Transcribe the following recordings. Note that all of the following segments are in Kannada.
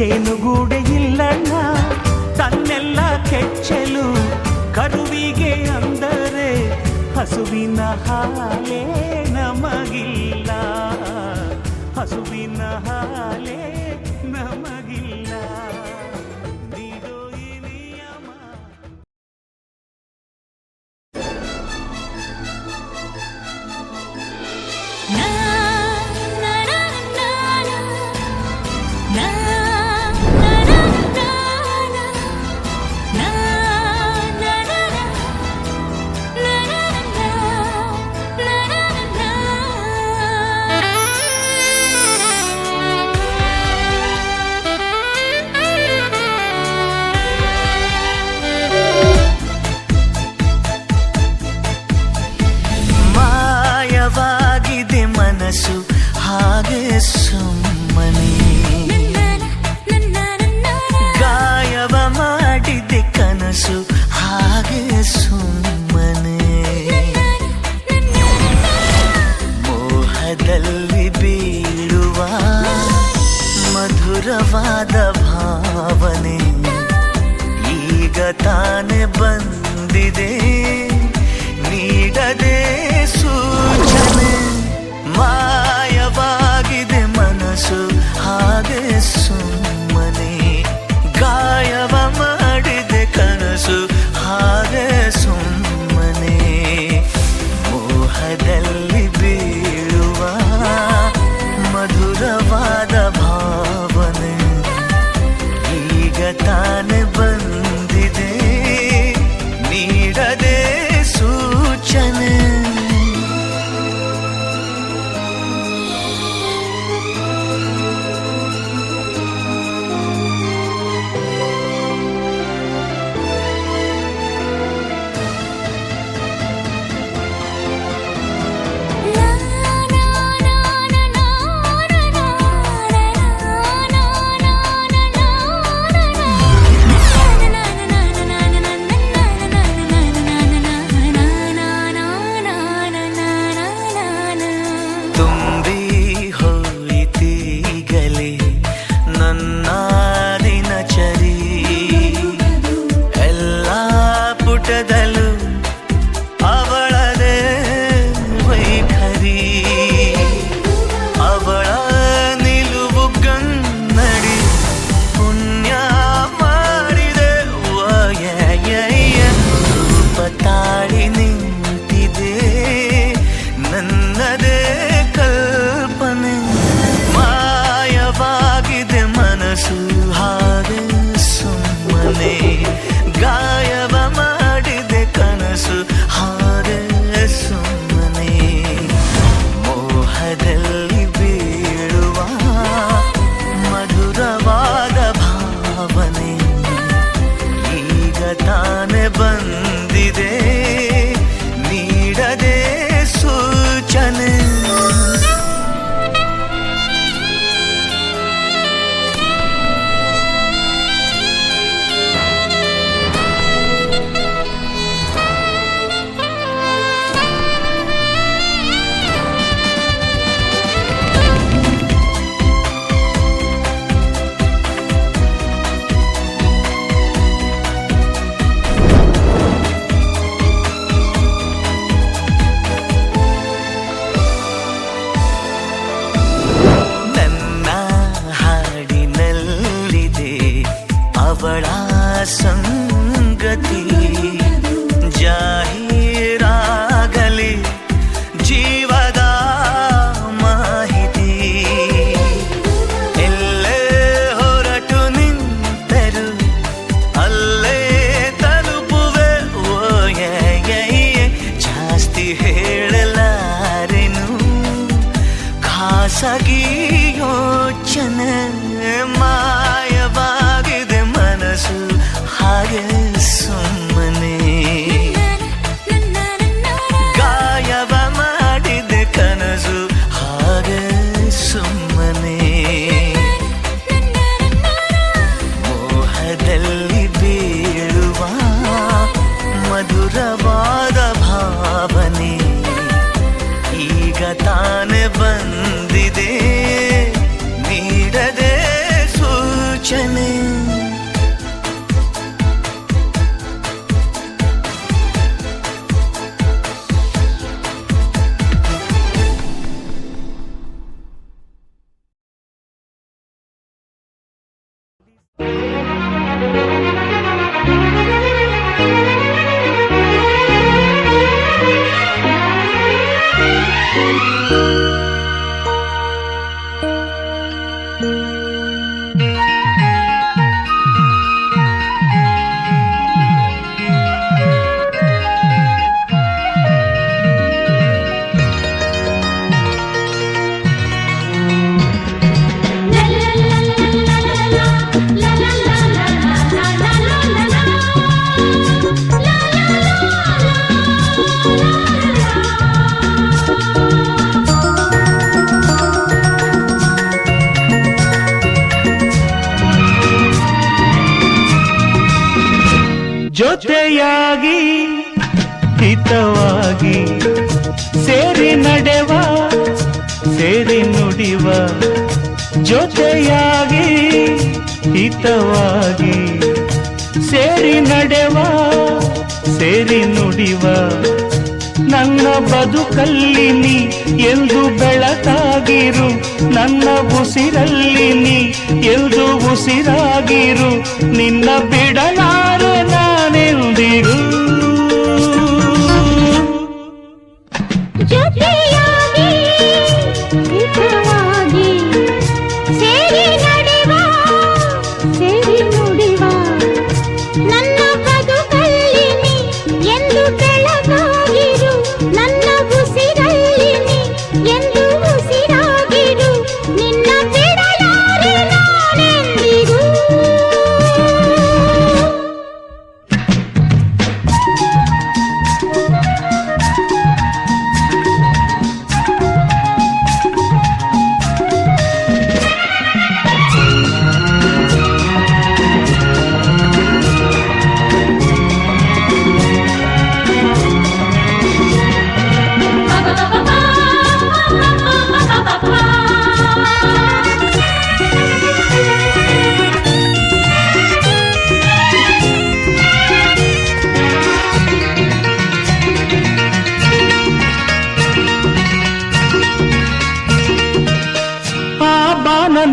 ಜೇನುಗೂಡೆ ಇಲ್ಲಣ್ಣ ತನ್ನೆಲ್ಲ ಕೆಚ್ಚಲು ಕರುವಿಗೆ ಅಂದರೆ ಹಸುವಿನ ಹಾಲೇ ನಮಗಿಲ್ಲ, ಹಸುವಿನ ಹಾಲೇ ನಮಗಿಲ್ಲ. ನೀಡೋ ಈ ನಿಯಮ ಮಾಯವಾಗಿದೆ ಮನಸ್ಸು ಹಾಗೆ ಸುಮ್ಮನೆ ಗಾಯವ ಮಾಡಿದೆ ಕನಸು ಹಾಗೆ ಸುಮ್ಮನೆ ಮೋಹದಲ್ಲಿ ಬೀಳುವ ಮಧುರವಾದ ಭಾವನೆ ಈಗ ತಾನೆ ಬಂದಿದೆ ನೀಡದೆ ಸೂಚನೆ. ಮಾಯವಾಗಿದೆ ಮನಸ್ಸು ಹಾಗೆ ಸುಮ್ಮನೆ ಗಾಯವ ಮಾಡಿದೆ ಕನಸು ಹಾಗೆ ಸುಮ್ಮನೆ ಮೋಹದಲ್ಲಿ ಬೀಳುವ ಮಧುರವಾದ ಭಾವನೆ ಈಗ ತಾನೆ ಬಂದಿದೆ ನೀಡದೆ ಸೂಚನೆ. ಅವಳದೇ ವೈಖರಿ ಅವಳ ನಿಲುವು ಗನ್ನಡಿ ಪುಣ್ಯ ಮಾಡಿದೆ ರೂಪ ತಾಳಿ ನಿಂತಿದೆ ನನ್ನದೇ ಕಲ್ಪನೆ ಮಾಯವಾಗಿದೆ ಮನಸ್ಸು ಹಾಗೆ ಸುಮ್ಮನೆ ಗಾಯವ ಮಾಡಿದೆ ಕನಸು ಹಾಗೆ ಸುಮ್ಮನೆ ಮೋಹದಲ್ಲಿ ಬೀಳುವ ಮಧುರವಾದ ಭಾವನೆ ಈಗ ತಾನೆ ಬಂದಿದೆ ನೀಡದೆ ಸೂಚನೆ. ಅವಳ ಸಂಗತಿ ಜಾಹೀರಾಗಲಿ ಜೀವದ ಮಾಹಿತಿ ಎಲ್ಲೇ ಹೊರಟು ನಿಂತರು ಅಲ್ಲೇ ತಲುಪುವೆ ಜಾಸ್ತಿ ಹೇಳಲಾರೆನು ಖಾಸಗಿ ಯೋಚನೆ ಮಾಯವಾಗಿದೆ ಮನಸ್ಸು ಹಾಗೆ ಸುಮ್ಮನೆ ಗಾಯವ ಮಾಡಿದೆ ಕನಸು ಹಾಗೆ ಸುಮ್ಮನೆ ಮೋಹದಲ್ಲಿ ಬೀಳುವ ಮಧುರವಾದ ಭಾವನೆ ಈಗ ತಾನೆ ಬಂದಿದೆ ನೀಡದೆ ಸೂ ಜೊತೆಯಾಗಿ ಹಿತವಾಗಿ ಸೇರಿ ನಡೆವ ಸೇರಿ ನುಡಿವ ನನ್ನ ಬದುಕಲ್ಲಿ ನೀ ಎಂದು ಬೆಳಕಾಗಿರು ನನ್ನ ಉಸಿರಲ್ಲಿ ನೀ ಎಂದು ಉಸಿರಾಗಿರು ನಿನ್ನ ಬಿಡಲಾರೆ ನಾನೆಂದಿರು ಜೊತೆಯಾಗಿ ಹಿತವಾಗಿ ಸೇರಿ ನಡೆವ ಸೇರಿ ನುಡಿವ ನನ್ನ ಬದುಕಲ್ಲಿ ನೀ ಎಂದು ಬೆಳಕಾಗಿರು ನನ್ನ ಉಸಿರಲ್ಲಿ ನೀ ಎಂದು ಉಸಿರಾಗಿರು ನಿನ್ನ ಬಿಡಲಾರೆ ನಾನೆಂದಿಗೂ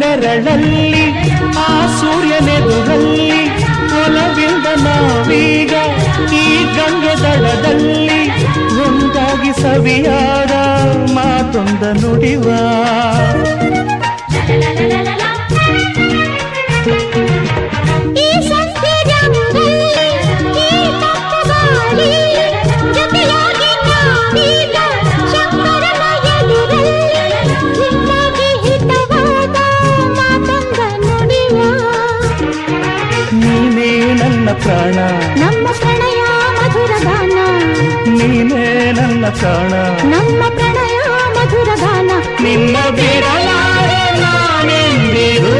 ನೆರಳಲ್ಲಿ ಆ ಸೂರ್ಯನೆದುರಲ್ಲಿ ಒಲವಿಂದ ನಾವೀಗ ಈ ಗಂಗೆ ದಡದಲ್ಲಿ ಒಂದಾಗಿ ಸವಿಯಾದ ಮಾತೊಂದ ನುಡಿವ ನೀನೇ ನನ್ನ ಪ್ರಾಣ ನಮ್ಮ ಪ್ರಣಯ ಮಧುರ ಗಾನ ನೀನೇ ನನ್ನ ಪ್ರಾಣ ನಮ್ಮ ಪ್ರಣಯ ಮಧುರ ಗಾನ ನಿನ್ನ ಬಿಡಲಾರೆ ನಾನೆಂದಿರು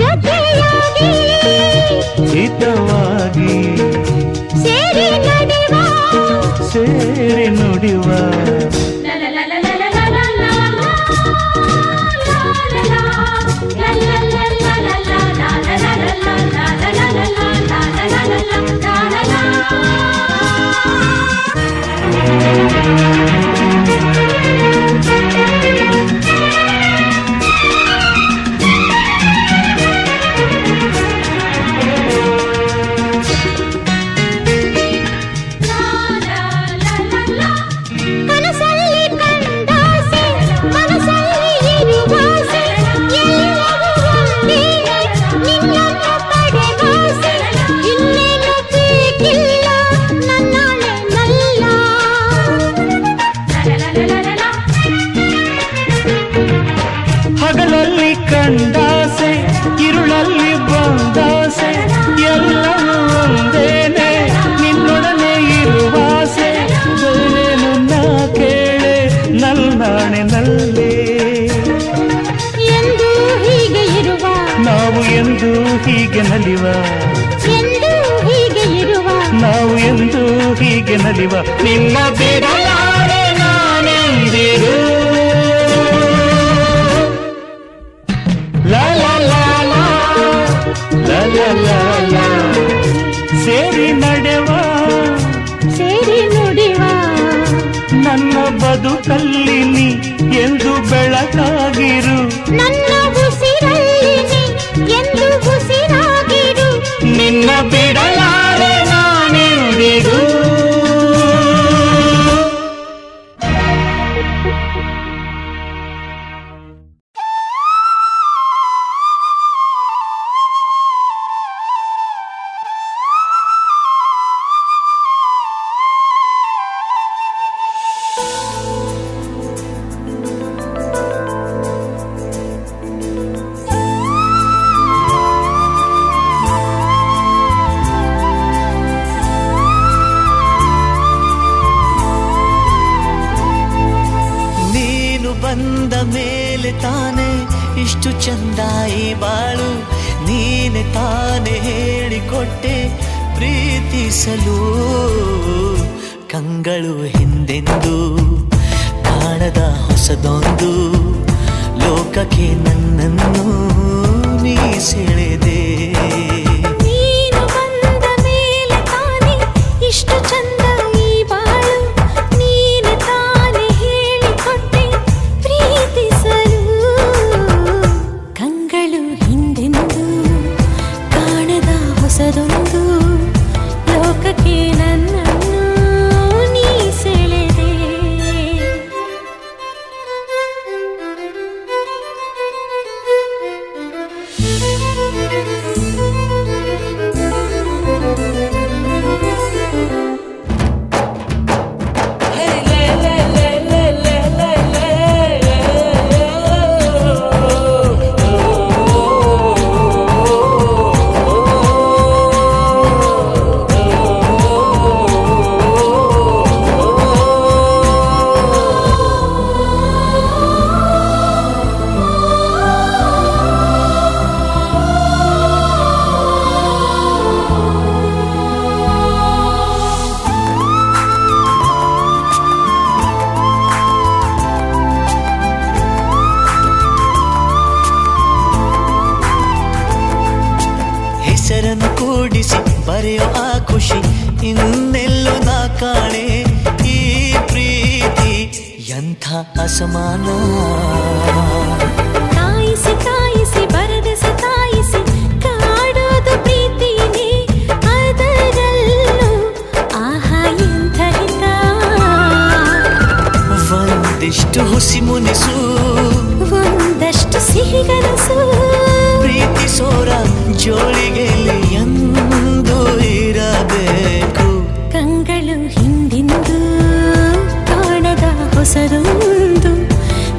ಜೊತೆಯಾಗಿ ಹಿತವಾಗಿ ಸೇರಿ ನಡೆವ ಸೇರಿ ನುಡಿವ ಕನಸಲ್ಲಿ ಕಂಡಾಸೆ ಮನಸ್ಸಲ್ಲಿ ಇರುವಾಸೆ ಎಲ್ಲವೂ ಒಂದೇನೆ ನಿನ್ನನ್ನು ಪಡೆವಾಸೆ ಇನ್ನೇನು ಬೇಕಿಲ್ಲ ನನ್ನಾಳೆ ನಲ್ಲ ಹಗಲಲ್ಲಿ ಕಂಡಾಸೆ ಇರುಳಲ್ಲಿ ಬಂದಾಸೆ ಎಲ್ಲವೂ ಒಂದೇನೆ ನಿನ್ನೊಡನೆ ಇರುವಾಸೆ ಬೇರೇನು ನಾ ಕೇಳೆ ನಲ್ಲಾಣೆ ನಲ್ಲೇ ಎಂದು ಹೀಗೆ ಇರುವ ನಾವು ಎಂದು ಹೀಗೆ ನಲಿವ ಎಂದು ಹೀಗೆ ಇರುವ ನಾವು ಎಂದು ಹೀಗೆ ನಲಿವ ನಿನ್ನ ಬಿಡಲಾರೆ ನಾನೆಂದಿರು ಲಾ ಲಾ ಲಾ ಲಾ ಲಾ ಲಾ ಲಾ ಲಾ ಸೇರಿ ನಡೆವ ಸೇರಿ ನುಡಿವ ನನ್ನ ಬದುಕಲ್ಲಿ ನೀ ಎಂದು ಬೆಳಕಾಗಿರು ನನ್ನ ಉಸಿರಲ್ಲಿ ನೀ ಎಂದು ಉಸಿರಾಗಿರು ನಿನ್ನ ಬಿಡಲಾರೆ ನಾನೆಂದಿಗೂ ಬಂದ ಮೇಲೆ ತಾನೆ ಇಷ್ಟು ಚಂದ ಈ ಬಾಳು ನೀನೆ ತಾನೆ ಹೇಳಿಕೊಟ್ಟೆ ಪ್ರೀತಿಸಲು ಕಂಗಳು ಹಿಂದೆಂದು ಕಾಣದ ಹೊಸ ಹೊಸದೊಂದು ಲೋಕಕ್ಕೆ ನನ್ನನ್ನು ನೀ ಸೆಳೆದೆ. ನೀನು ಬಂದ ಮೇಲೆ ತಾನೆ ಇಷ್ಟು ಚಂದ ಈ ಬಾಳು, ನೀನು ತಾನೆ ಹೇಳಿಕೊಟ್ಟೆ ಪ್ರೀತಿಸಲು. ಕಂಗಳು ಹಿಂದೆಂದು ಕಾಣದ ಹೊಸದೊಂದು ಲೋಕಕ್ಕೆ ನನ್ನನ್ನು ನೀ ಸೆಳೆದೆ. ಹೆಸರನ್ನು ಕೂಡಿಸಿ ಬರೆಯೋ ಆ ಖುಷಿ ಇನ್ನೆಲ್ಲೋ ನಾ ಕಾಣೆ. ಈ ಪ್ರೀತಿ ಎಂಥ ಅಸಮಾನ. ಕಾಯಿಸಿ ಕಾಯಿಸಿ ಬರದೆ ಸತಾಯಿಸಿ ಕಾಡೋದು ಪ್ರೀತಿನೇ, ಅದರಲ್ಲೂ ಆಹಾ ಎಂಥ ಹಿತ. ಒಂದಿಷ್ಟು ಹುಸಿ ಮುನಿಸು, ಒಂದಷ್ಟು ಸಿಹಿಗನಸು, ಪ್ರೀತಿಸೋರ ಜೋಳಿಗೆಯಲ್ಲಿ ಎಂದು ಇರಬೇಕು. ಕಂಗಳು ಹಿಂದಿಂದು ಕಾಣದ ಹೊಸದೊಂದು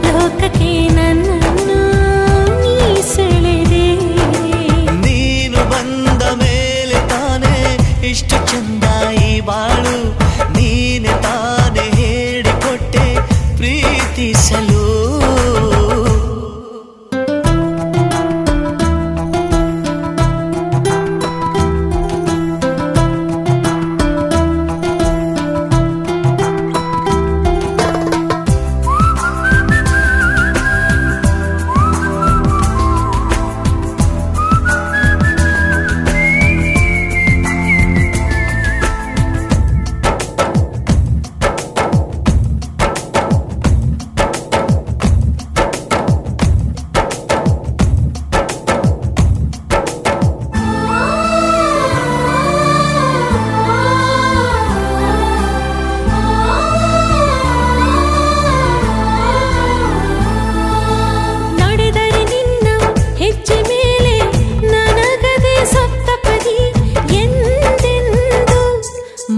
ಲೋಕಕ್ಕೆ ನನ್ನನ್ನು ನೀ ಸೆಳೆದೆ. ನೀನು ಬಂದ ಮೇಲೆ ತಾನೇ ಇಷ್ಟು ಚಂದ ಈ ಬಾಳು, ನೀನೆ ತಾನೇ ಹೇಳಿಕೊಟ್ಟೆ ಪ್ರೀತಿಸಲು. ನಡೆದರೆ ನಿನ್ನ ಹೆಜ್ಜೆ ಮೇಲೆ ನನಗದೆ ಸಪ್ತಪದಿ, ಎಂದೆಂದು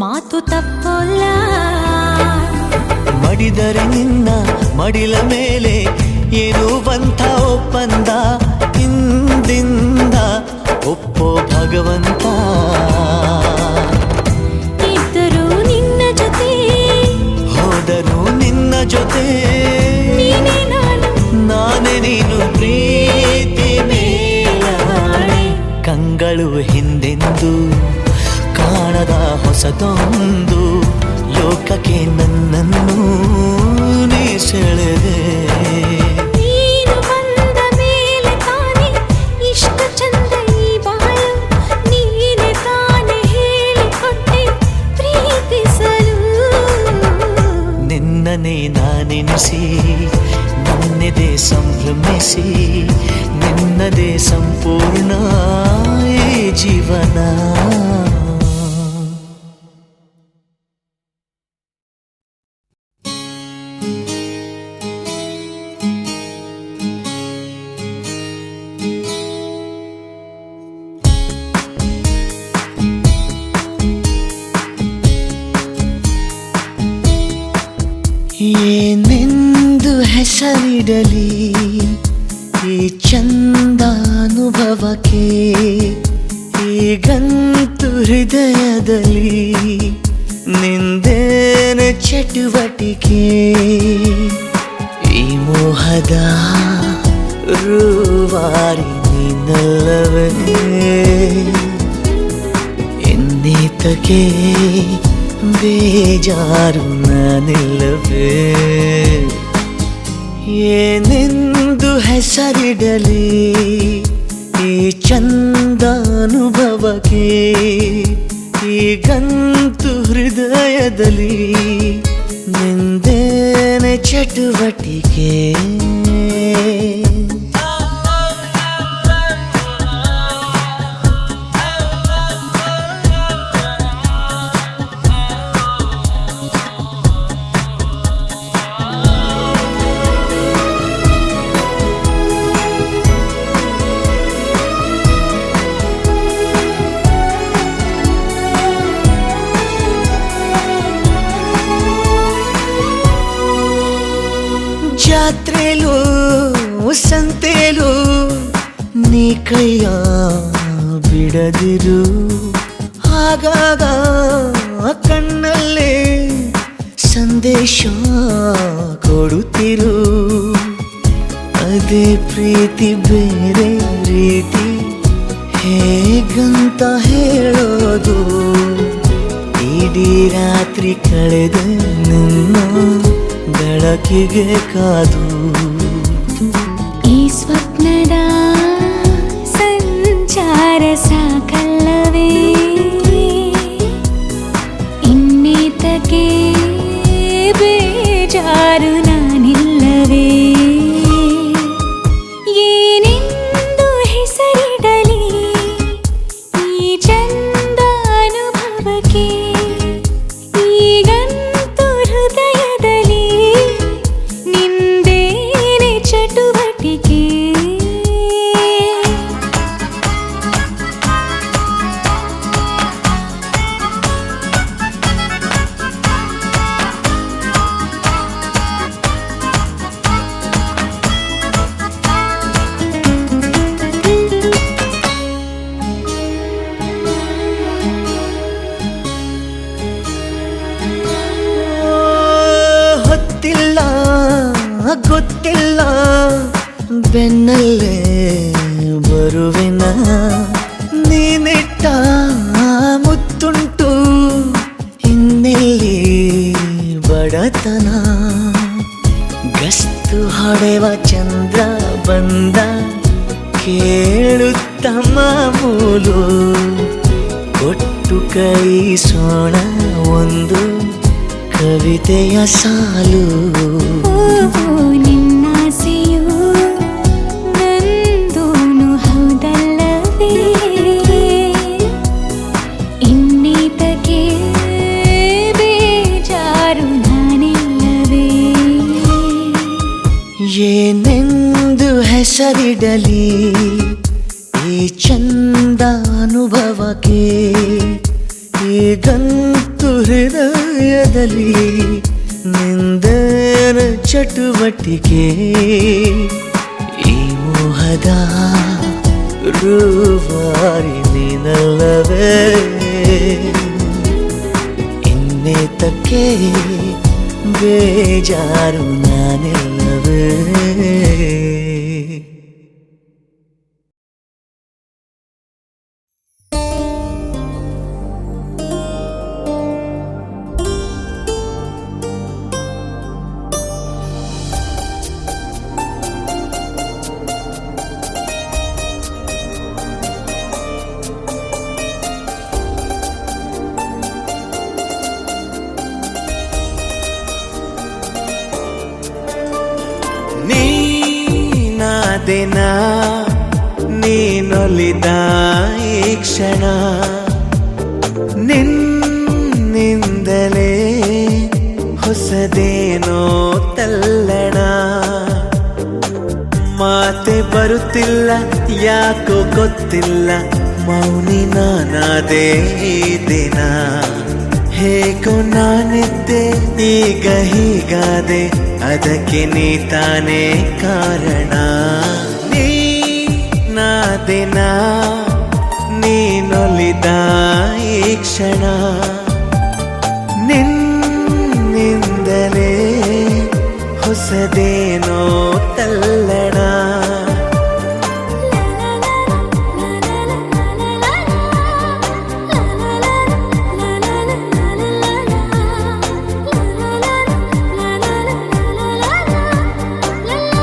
ಮಾತು ತಪ್ಪಲ್ಲ. ಮಡಿದರೆ ನಿನ್ನ ಮಡಿಲ ಮೇಲೆ ಏನುವಂಥ ಒಪ್ಪಂದ, ಇಂದಿಂದ ಒಪ್ಪೋ ಭಗವಂತ. ಇದ್ದರೂ ನಿನ್ನ ಜೊತೆ, ಹೋದರೂ ನಿನ್ನ ಜೊತೆ, ನೀನೇ ನಾನು, ನಾನೇ ನೀನು ಪ್ರೀತಿ ಮೇಲಾಣೆ. ಕಂಗಳು ಹಿಂದೆಂದು ಕಾಣದ ಹೊಸದೊಂದು ಲೋಕಕ್ಕೆ ನನ್ನನ್ನು ನೀ ಸೆಳೆದೆ. ನೀನು ಬಂದ ಮೇಲೆ ತಾನೆ ಇಷ್ಟು ಚಂದ ಈ ಬಾಳು, ನೀನೆ ತಾನೆ ಹೇಳಿಕೊಟ್ಟೆ ಪ್ರೀತಿಸಲು. ನಿನ್ನನೇ ನಾನೆನಿಸಿ ನನ್ನೆದೆ ಸಂಭ್ರಮಿಸಿ, ನಿನ್ನದೇ ಸಂಪೂರ್ಣ ಈ ಜೀವನ. ಏನೆಂದು ಹೆಸರಿಡಲಿ ಈ ಚಂದಾನುಭವಕ್ಕೆ, ಈಗಂತೂ ಹೃದಯದಲ್ಲಿ ನಿಂದೇನೆ ಚಟುವಟಿಕೆ. ಈ ಮೋಹದ ರೂವಾರಿ ನೀನಲ್ಲವೇ, ಎನ್ನೇತಕ್ಕೆ ಬೇಜಾರು ನಾನಿಲ್ಲವೇ. ಏನೆಂದು ಹೆಸರಿಡಲಿ ಈ ಚಂದ ಅನುಭವಕ್ಕೆ, ಈಗಂತೂ ಹೃದಯದಲ್ಲಿ ನಿಂದೇನೆ ಚಟುವಟಿಕೆ. ಜಾತ್ರೆಲೂ ಸಂತೆಲೂ ನೀ ಕೈಯ ಬಿಡದಿರು, ಆಗಾಗ ಕಣ್ಣಲ್ಲೇ ಸಂದೇಶ ಕೊಡುತ್ತಿರು. ಅದೇ ಪ್ರೀತಿ ಬೇರೆ ರೀತಿ ಹೇಗಂತ ಹೇಳೋದು, ಇಡೀ ರಾತ್ರಿ ಕಳೆದ ನಿನ್ನ ಬೆಳಕಿಗೆ ಕಾದು. ಈ ಸ್ವಪ್ನದ ಸಂಚಾರ ಸಾಕಲ್ಲವೇ, ಇನ್ನೇತಕ್ಕೆ ಬೇಜಾರು ನಾನಿಲ್ಲವೇ. ಏನೆಂದು ಹೆಸರಿಡಲಿ ಈ ಚಂದ ಅನುಭವಕ್ಕೆ, ಈಗಂತೂ ಹೃದಯದಲ್ಲಿ ನಿಂದೇನೆ ಚಟುವಟಿಕೆ. ಹೊತ್ತಿಲ್ಲ ಗೊತ್ತಿಲ್ಲ ಬೆನ್ನಲ್ಲೇ ಬರುವೆನ, ನೀನಿಟ್ಟ ಮುತ್ತುಂಟು ಇನ್ನೆಲ್ಲಿ ಬಡತನ. ಗಸ್ತು ಹೊಡೆವ ಚಂದ್ರ ಬಂದ ಕೇಳುತ್ತ ಮಾಮೂಲು, ಕೊಟ್ಟು ಕೈಸೋಣ ಒಂದು ಕವಿತೆಯ ಸಾಲು. ನಿನ್ನಾಸೆಯು ನಂದೂನು ಹೌದಲ್ಲವೇ, ಇನ್ನೀತಕ್ಕೆ ಬೇಜಾರು ನಾನಿಲ್ಲವೇ. ಏನೆಂದು ಹೆಸರಿಡಲಿ ಈ ಚಂದ ಅನುಭವಕ್ಕೆ, ಈಗಂತೂ ಹೃದಯದಲ್ಲಿ ನಿಂದರ ಚಟುವಟಿಕೆ. ಈ ಮೋಹದ ರೂವಾರಿ ನೀನಲ್ಲವೇ, ಇನ್ನೇತಕ್ಕೆ ಬೇಜಾರು ನಾನಿಲ್ಲವೇ. ನೀನಾದೆನ ನೀನೊಲಿದ ಈ ಕ್ಷಣ, ನಿನ್ನಿಂದಲೇ ಹೊಸದೇನೋ ತಲ್ಲಣ. ಮಾತೆ ಬರುತ್ತಿಲ್ಲ ಯಾಕೋ ಗೊತ್ತಿಲ್ಲ, ಮೌನಿ ನಾನಾದೆ ಈ ದಿನ. ಹೇಗೋ ನಾನಿದ್ದೆ ಈಗ ಹೀಗಾದೆ, ಅದಕ್ಕೆ ನೀ ತಾನೇ ಕಾರಣ. ನೀನಾದೆನ ನೀನೊಲಿದ ಈ ಕ್ಷಣ, ನಿನ್ನಿಂದಲೇ ಹೊಸದೇನೋ ತಲ್ಲಣ. la la la la la la la la la la la la la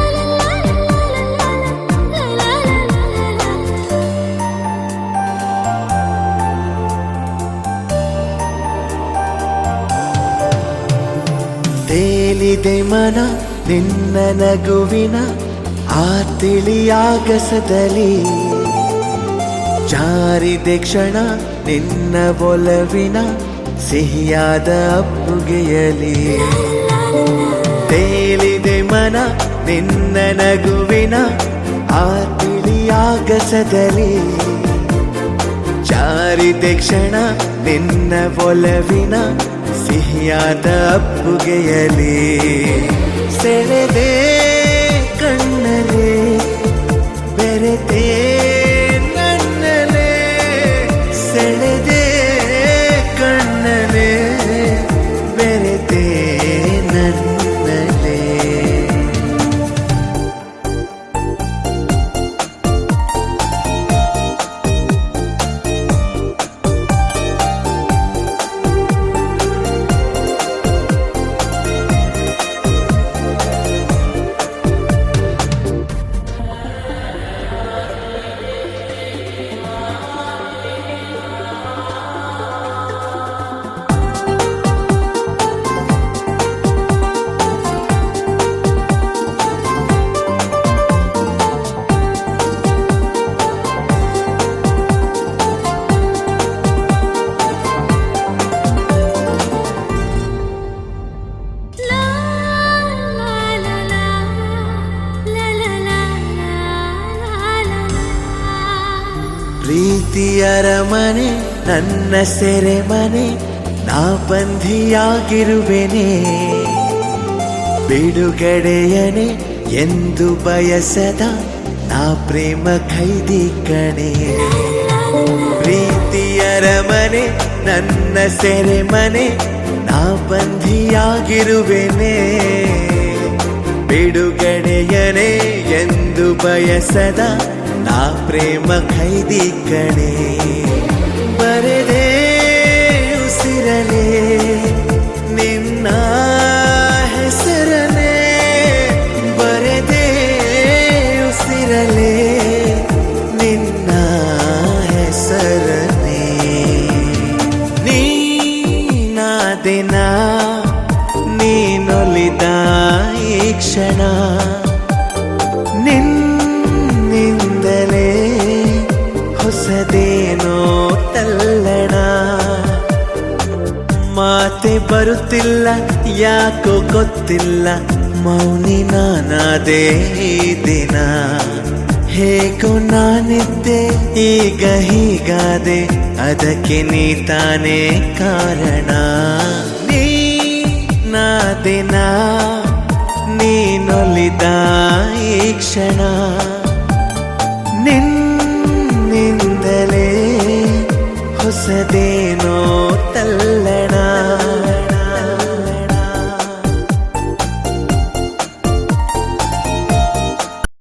ತೇಲಿದೆ ಮನ ನಿನ್ನ ನಗುವಿನ ಆ ತಿಳಿಯಾಗಸದಲ್ಲಿ ಜಾರಿದೆ ಕ್ಷಣ ನಿನ್ನ ಒಲವಿನ ಸಿಹಿಯಾದ ಅಪ್ಪುಗೆಯಲಿ ತೇಲಿದೆ ಮನ ನಿನ್ನ ನಗುವಿನ ಆ ತಿಳಿಯಾಗಸದಲ್ಲಿ ಜಾರಿದೆ ಕ್ಷಣ ನಿನ್ನ ಒಲವಿನ ಸಿಹಿಯಾದ ಅಪ್ಪುಗೆಯಲಿ ಸೆಳೆದೆ ಕಣ್ಣಲೆ ಬೆರೆತೆ ನನ್ನಲೆ ಸೆಳೆದೆ ಕಣ್ಣಲೆ ಬೆರೆತೆ ನನ್ನಲೆ ಪ್ರೀತಿಯರ ಮನೆ ನನ್ನ ಸೆರೆಮನೆ ನಾ ಬಂಧಿಯಾಗಿರುವೆನೆ ಬಿಡುಗಡೆಯನೆ ಎಂದು ಬಯಸದ ನಾ ಪ್ರೇಮ ಖೈದಿ ಕಣೆ ಪ್ರೀತಿಯರ ಮನೆ ನನ್ನ ಸೆರೆಮನೆ ನಾ ಬಂಧಿಯಾಗಿರುವೆನೆ ಬಿಡುಗಡೆಯನೆ ಎಂದು ಬಯಸದ ನಾ ಪ್ರೇಮ ಖೈದಿ ಕಣೆ ಬರೆದೆ ಉಸಿರಲೆ ನಿನ್ನ ಹೆಸರನೆ ಬರೆದೆ ಉಸಿರಲೆ ನಿನ್ನ ಹೆಸರನೆ ನೀನಾದೆನ ನೀನೊಲಿದ ಈ ಕ್ಷಣ ನಿನ್ನಿಂದಲೇ ಹೊಸದೇನೋ ತಲ್ಲಣ ಮಾತೆ ಬರುತ್ತಿಲ್ಲ ಯಾಕೋ ಗೊತ್ತಿಲ್ಲ ಮೌನಿ ನಾನಾದೆ ಈ ದಿನ ಹೇಗೋ ನಾನಿದ್ದೆ ಈಗ ಹೀಗಾದೆ ಅದಕ್ಕೆ ನೀ ತಾನೇ ಕಾರಣ ನೀನಾದೆನ ನೀನೊಲಿದ ಈ ಕ್ಷಣ ನಿನ್ನಿಂದಲೇ ಹೊಸದೇ